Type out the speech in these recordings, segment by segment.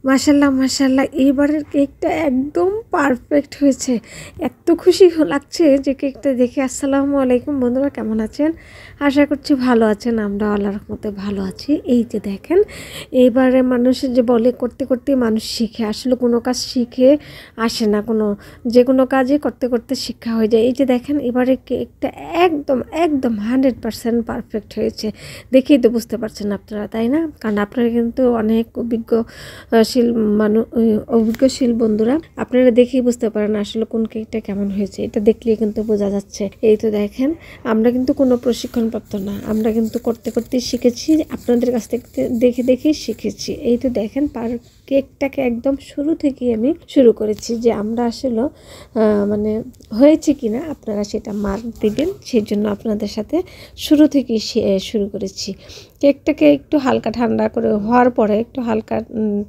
মাশাল্লাহ মাশাল্লাহ, এইবারের কেকটা একদম পারফেক্ট হয়েছে। এত খুশি লাগছে যে কেকটা দেখে। আসসালামু আলাইকুম বন্ধুরা, কেমন আছেন? আশা করছি ভালো আছেন। আমরা আল্লাহর রহমতে ভালো আছি। এই যে দেখেন, এইবারে মানুষের যে বলে করতে করতে মানুষ শিখে, আসলে কোনো কাজ শিখে আসে না, যে কোনো কাজই করতে করতে শিক্ষা হয়ে যায়। এই যে দেখেন, এবারে কেকটা একদম একদম 100% পারফেক্ট হয়েছে। দেখেই তো বুঝতে পারছেন আপনারা, তাই না? কারণ আপনারা কিন্তু অনেক অভিজ্ঞশীল বন্ধুরা, আপনারা দেখেই বুঝতে পারেন আসলে কোন কেকটা কেমন হয়েছে। এটা দেখলেই কিন্তু বোঝা যাচ্ছে। এই তো দেখেন, আমরা কিন্তু কোনো প্রশিক্ষণপ্রাপ্ত না, আমরা কিন্তু করতে করতে শিখেছি, আপনাদের কাছ থেকে দেখে দেখেই শিখেছি। এই তো দেখেন, কেকটাকে একদম শুরু থেকেই আমি শুরু করেছি যে আমরা আসলে মানে হয়েছে কিনা আপনারা সেটা মার্ক দিবেন, সেই জন্য আপনাদের সাথে শুরু থেকেই শুরু করেছি। কেকটাকে একটু হালকা ঠান্ডা করে হওয়ার পরে একটু হালকা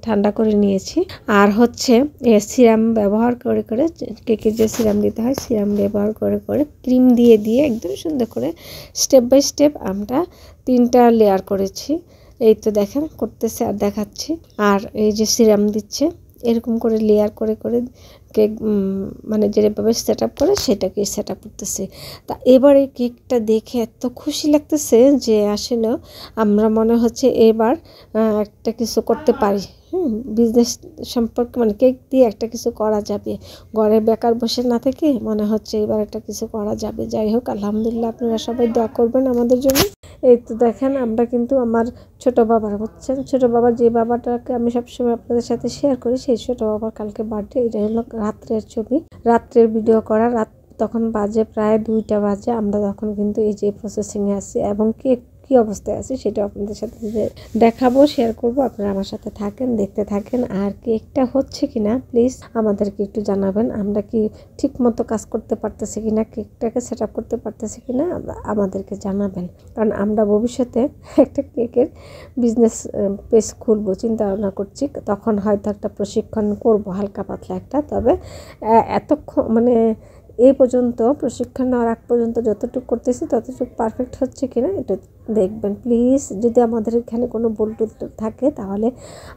ঠান্ডা করে নিয়েছি। আর হচ্ছে সিরাম ব্যবহার করে করে, কেকে যে সিরাম দিতে হয় সিরাম ব্যবহার করে করে ক্রিম দিয়ে দিয়ে একদম সুন্দর করে স্টেপ বাই স্টেপ আমরা 3টা লেয়ার করেছি। এই তো দেখেন করতেছে আর দেখাচ্ছি। আর এই যে সিরাম দিচ্ছে, এরকম করে লেয়ার করে করে কেক মানে যেভাবে সেট আপ করে সেটাকে সেট আপ করতেছি। তা এবারে কেকটা দেখে এত খুশি লাগতেছে যে আসলে আমরা মনে হচ্ছে এবার একটা কিছু করতে পারি। বিজনেস সম্পর্কে মানে কেক দিয়ে একটা কিছু করা যাবে, ঘরে বেকার বসে না থেকে মনে হচ্ছে এবার একটা কিছু করা যাবে। যাই হোক, আলহামদুলিল্লাহ, আপনারা সবাই দোয়া করবেন আমাদের জন্য। এই তো দেখেন, আমরা কিন্তু আমার ছোট বাবার হচ্ছেন, ছোট বাবার যে বাবাটাকে আমি সবসময় আপনাদের সাথে শেয়ার করি, সেই ছোট বাবার কালকে বার্থডে। এটা হলো রাত্রের ছবি, রাত্রের ভিডিও করা। তখন বাজে প্রায় 2টা বাজে। আমরা তখন কিন্তু এই যে প্রসেসিংয়ে আছি এবং কি অবস্থায় আছে সেটা আপনাদের সাথে দেখাবো, শেয়ার করব। আপনারা আমার সাথে থাকেন, দেখতে থাকেন। আর কেকটা হচ্ছে কিনা প্লিজ আমাদেরকে একটু জানাবেন। আমরা কি ঠিক মতো কাজ করতে পারতেছি কিনা, কেকটাকে সেট আপ করতে পারতেছি কিনা আমাদেরকে জানাবেন। কারণ আমরা ভবিষ্যতে একটা কেকের বিজনেস পেজ খুলবো চিন্তা ভাবনা করছি। তখন হয়তো একটা প্রশিক্ষণ করব, হালকা পাতলা একটা। তবে এতক্ষণ মানে এই পর্যন্ত প্রশিক্ষণ নেওয়ার আগ পর্যন্ত যতটুকু করতেছি ততটুকু পারফেক্ট হচ্ছে কিনা এটা দেখবেন প্লিজ। যদি আমাদের এখানে কোনো ভুল থাকে তাহলে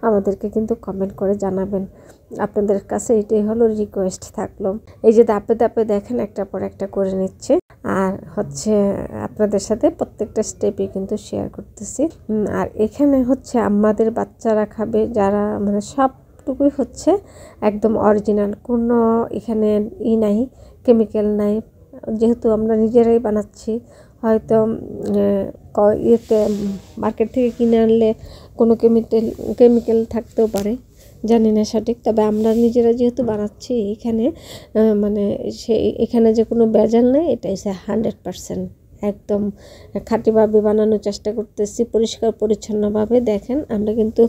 আমাদেরকে কিন্তু কমেন্ট করে জানাবেন। আপনাদের কাছে এটাই হলো রিকোয়েস্ট থাকলো। এই যে ধাপে ধাপে দেখেন একটার পর একটা করে নিচ্ছে। আর হচ্ছে আপনাদের সাথে প্রত্যেকটা স্টেপই কিন্তু শেয়ার করতেছি। আর এখানে হচ্ছে আমাদের বাচ্চারা খাবে যারা, মানে সবটুকুই হচ্ছে একদম অরিজিনাল, কোনো এখানে নাই, কেমিক্যাল নাই। যেহেতু আমরা নিজেরাই বানাচ্ছি, হয়তো ইয়েতে মার্কেট থেকে কিনে আনলে কোনো কেমিক্যাল থাকতেও পারে, জানি না সঠিক। তবে আমরা নিজেরা যেহেতু বানাচ্ছি এখানে, মানে এখানে যে কোনো ভেজাল নেই, এটাই 100% একদম খাঁটিভাবে বানানোর চেষ্টা করতেছি, পরিষ্কার পরিচ্ছন্নভাবে। দেখেন, আমরা কিন্তু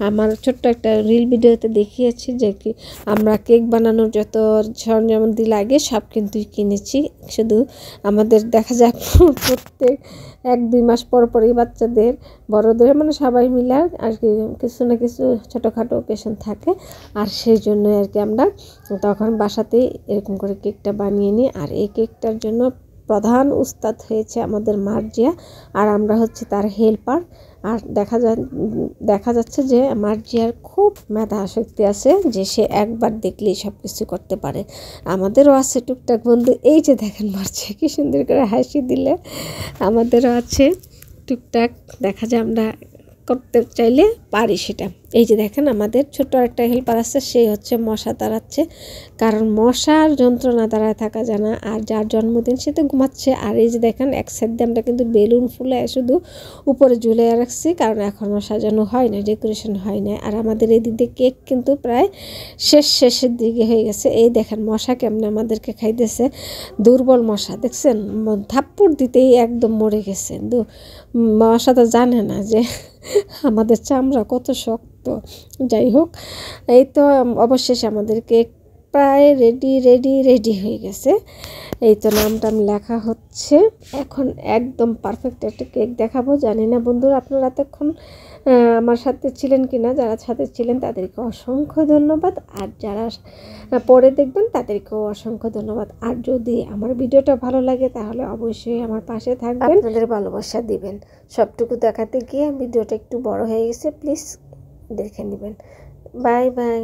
আমার ছোট্ট একটা রিল ভিডিওতে দেখিয়েছি যে কি আমরা কেক বানানোর যত সরঞ্জামাদি লাগে সব কিন্তু কিনেছি। শুধু আমাদের দেখা যায় প্রত্যেক 1-2 মাস পর পরই বাচ্চাদের, বড়দের, মানে সবাই মিলে আর কি কিছু না কিছু ছোটোখাটো অকেশন থাকে। আর সেই জন্য আর কি আমরা তখন বাসাতেই এরকম করে কেকটা বানিয়ে নিই। আর এই কেকটার জন্য প্রধান উস্তাদ হয়েছে আমাদের মার্জিয়া, আর আমরা হচ্ছে তার হেল্পার। আর দেখা যাচ্ছে যে মার্জিয়ার খুব মেধা শক্তি আছে, যে সে একবার দেখলেই সব কিছু করতে পারে। আমাদেরও আছে টুকটাক বন্ধু। এই যে দেখেন, মার্জিয়া কি সুন্দর করে হাসি দিলে। আমাদেরও আছে টুকটাক, দেখা যায় আমরা করতে চাইলে পারি সেটা। এই যে দেখেন, আমাদের ছোট্ট একটা হেল্পার আছে, সেই হচ্ছে মশা তাড়াচ্ছে। কারণ মশার যন্ত্রণা দাঁড়ায় থাকা যায় না। আর যার জন্মদিন সে তো ঘুমাচ্ছে। আর এই যে দেখেন, এক সাইড দিয়ে আমরা কিন্তু বেলুন ফুলে শুধু উপরে ঝুলে রাখছি, কারণ এখনও সাজানো হয় না, ডেকোরেশন হয় না। আর আমাদের এই দিক দিয়ে কেক কিন্তু প্রায় শেষের দিকে হয়ে গেছে। এই দেখেন মশা কেমনে আমাদেরকে খাইতেছে, দুর্বল মশা দেখছেন, থাপ্পড় দিতেই একদম মরে গেছে। মশা তো জানে না যে আমাদের চামড়া কত শক্ত। যাই হোক, এই তো অবশেষে আমাদের কেক প্রায় রেডি হয়ে গেছে। এই তো নামটাম লেখা হচ্ছে। এখন একদম পারফেক্ট একটা কেক দেখাবো। জানি না বন্ধুরা আপনারা এতক্ষণ আমার সাথে ছিলেন কিনা, যারা সাথে ছিলেন তাদেরকে অসংখ্য ধন্যবাদ। আর যারা পরে দেখবেন তাদেরকেও অসংখ্য ধন্যবাদ। আর যদি আমার ভিডিওটা ভালো লাগে তাহলে অবশ্যই আমার পাশে থাকবেন, আপনাদের ভালোবাসা দিবেন। সবটুকু দেখাতে গিয়ে ভিডিওটা একটু বড় হয়ে গেছে, প্লিজ দেখে নেবেন। Bye bye.